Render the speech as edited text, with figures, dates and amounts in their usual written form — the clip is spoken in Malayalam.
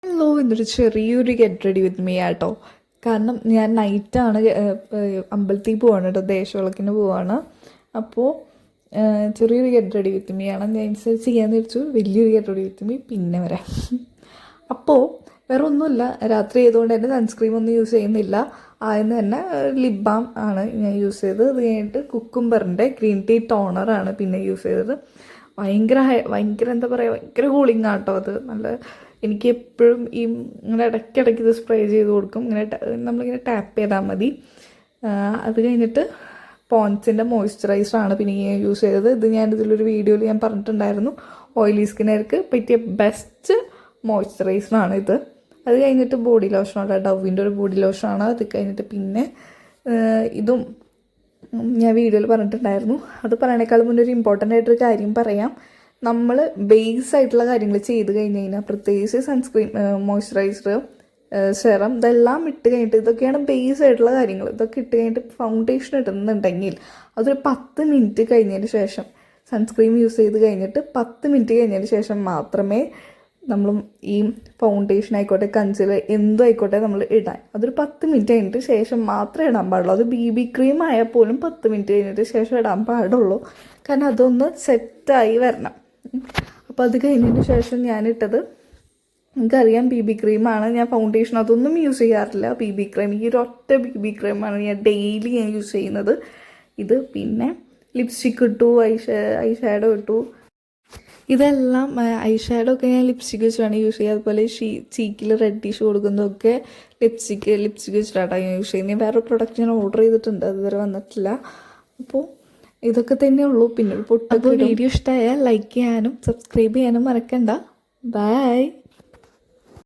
ഹലോ, ഇന്നൊരു ചെറിയൊരു ഗെറ്റ് റെഡി വിത്ത് മീ ആട്ടോ. കാരണം ഞാൻ നൈറ്റാണ് അമ്പലത്തിൽ പോവാണ് കേട്ടോ, ദേശവിളക്കിന് പോവാണ്. അപ്പോൾ ചെറിയൊരു ഗെറ്റ് റെഡി വിത്ത് മീ ആണ്. ഞാൻ അനുസരിച്ച് ചെയ്യാൻ തിരിച്ചു വലിയൊരു ഗെറ്റ് റെഡി വിത്ത് മീ പിന്നെ വരാം. അപ്പോൾ വേറെ ഒന്നുമില്ല, രാത്രി ചെയ്തുകൊണ്ട് തന്നെ സൺസ്ക്രീം ഒന്നും യൂസ് ചെയ്യുന്നില്ല. ആദ്യം തന്നെ ലിപ് ബാം ആണ് ഞാൻ യൂസ് ചെയ്തത്. അത് കഴിഞ്ഞിട്ട് കുക്കുംബറിൻ്റെ ഗ്രീൻ ടീ ടോണറാണ് പിന്നെ യൂസ് ചെയ്തത്. ഭയങ്കര എന്താ പറയുക, ഭയങ്കര കൂളിംഗ് ആട്ടോ അത്. നല്ല എനിക്ക് എപ്പോഴും ഈ ഇങ്ങനെ ഇടയ്ക്കിടയ്ക്ക് ഇത് സ്പ്രേ ചെയ്ത് കൊടുക്കും. നമ്മളിങ്ങനെ ടാപ്പ് ചെയ്താൽ മതി. അത് കഴിഞ്ഞിട്ട് പോൺസിൻ്റെ മോയ്സ്ചറൈസറാണ് പിന്നെ ഞാൻ യൂസ് ചെയ്തത്. ഇത് ഇതിലൊരു വീഡിയോയിൽ ഞാൻ പറഞ്ഞിട്ടുണ്ടായിരുന്നു, ഓയിലി സ്കിന്നുകാർക്ക് പറ്റിയ ബെസ്റ്റ് മോയ്സ്ചറൈസറാണ് ഇത്. അത് കഴിഞ്ഞിട്ട് ബോഡി ലോഷനുള്ള ഡവിൻ്റെ ഒരു ബോഡി ലോഷനാണ്. അത് കഴിഞ്ഞിട്ട് പിന്നെ ഇതും ഞാൻ വീഡിയോയിൽ പറഞ്ഞിട്ടുണ്ടായിരുന്നു. അത് പറയണേക്കാളും മുന്നേ ഒരു ഇമ്പോർട്ടൻ്റ് ആയിട്ടൊരു കാര്യം പറയാം. നമ്മൾ ബേസ് ആയിട്ടുള്ള കാര്യങ്ങൾ ചെയ്ത് കഴിഞ്ഞ് കഴിഞ്ഞാൽ, പ്രത്യേകിച്ച് സൺസ്ക്രീൻ, മോയ്സ്ചറൈസർ, സെറം, ഇതെല്ലാം ഇട്ട് കഴിഞ്ഞിട്ട്, ഇതൊക്കെയാണ് ബേസ് ആയിട്ടുള്ള കാര്യങ്ങൾ. ഇതൊക്കെ ഇട്ട് കഴിഞ്ഞിട്ട് ഫൗണ്ടേഷൻ ഇടുന്നുണ്ടെങ്കിൽ അതൊരു 10 മിനിറ്റ് കഴിഞ്ഞതിന് ശേഷം, സൺസ്ക്രീൻ യൂസ് ചെയ്ത് കഴിഞ്ഞിട്ട് 10 മിനിറ്റ് കഴിഞ്ഞതിന് ശേഷം മാത്രമേ നമ്മൾ ഈ ഫൗണ്ടേഷൻ ആയിക്കോട്ടെ, കൺസീലർ എന്തും ആയിക്കോട്ടെ നമ്മൾ ഇടാൻ. അതൊരു 10 മിനിറ്റ് കഴിഞ്ഞിട്ട് ശേഷം മാത്രമേ ഇടാൻ പാടുള്ളൂ. അത് BB ക്രീം ആയാൽ പോലും 10 മിനിറ്റ് കഴിഞ്ഞിട്ട് ശേഷം ഇടാൻ പാടുള്ളൂ. കാരണം അതൊന്ന് സെറ്റായി വരണം. അപ്പോൾ അത് കഴിഞ്ഞതിന് ശേഷം ഞാനിട്ടത്, എനിക്കറിയാം BB ക്രീമാണ്. ഞാൻ ഫൗണ്ടേഷൻ അതൊന്നും യൂസ് ചെയ്യാറില്ല. BB ക്രീം, ഈ ഒരു ഒറ്റ BB ക്രീമാണ് ഞാൻ ഡെയിലി യൂസ് ചെയ്യുന്നത്. ഇത് പിന്നെ ലിപ്സ്റ്റിക്ക് ഇട്ടു, ഐ ഷാഡോ ഇട്ടു. ഇതെല്ലാം ഐ ഷാഡോ ഒക്കെ ഞാൻ ലിപ്സ്റ്റിക്ക് വെച്ചിട്ടാണ് യൂസ് ചെയ്യുക. അതുപോലെ ചീക്കിൽ റെഡിഷ് കൊടുക്കുന്നതൊക്കെ ലിപ്സ്റ്റിക്ക് വെച്ചിട്ടാണ് ഞാൻ യൂസ് ചെയ്യുന്നത്. വേറെ പ്രൊഡക്റ്റ് ഞാൻ ഓർഡർ ചെയ്തിട്ടുണ്ട്, അതുവരെ വന്നിട്ടില്ല. അപ്പോൾ ഇതൊക്കെ തന്നെ ഉള്ളൂ. പിന്നെ പൊട്ടൊക്കെ. വീഡിയോ ഇഷ്ടമായാൽ ലൈക്ക് ചെയ്യാനും സബ്സ്ക്രൈബ് ചെയ്യാനും മറക്കണ്ട. ബൈ.